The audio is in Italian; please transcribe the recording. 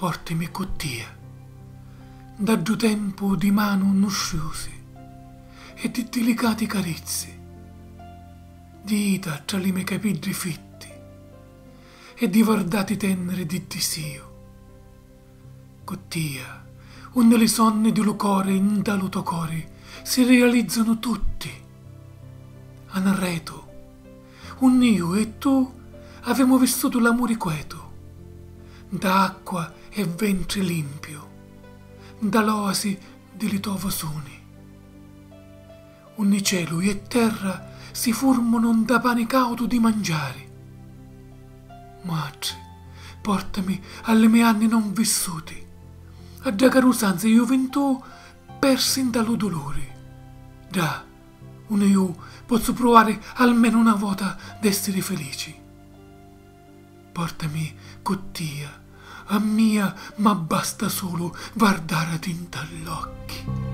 portami cottia, da giù tempo di mano nusciosi e di delicati carezze, di ita tra le mie capigli fitti e di vardati teneri di desio. Cottia, onde le sonne di lucore in daluto core si realizzano tutti. Anarreto, un io e tu avevamo vissuto l'amore queto, d'acqua e ventre limpio, dall'oasi di litovo suni. Un cielo e terra si formano da pane cauto di mangiare. Madre, portami alle mie anni non vissuti, a giacarusanza gioventù persi in dallo dolore. Già, io posso provare almeno una volta d'essere felici. Portami cottia, a mia, ma basta solo guardare a tinta agli occhi.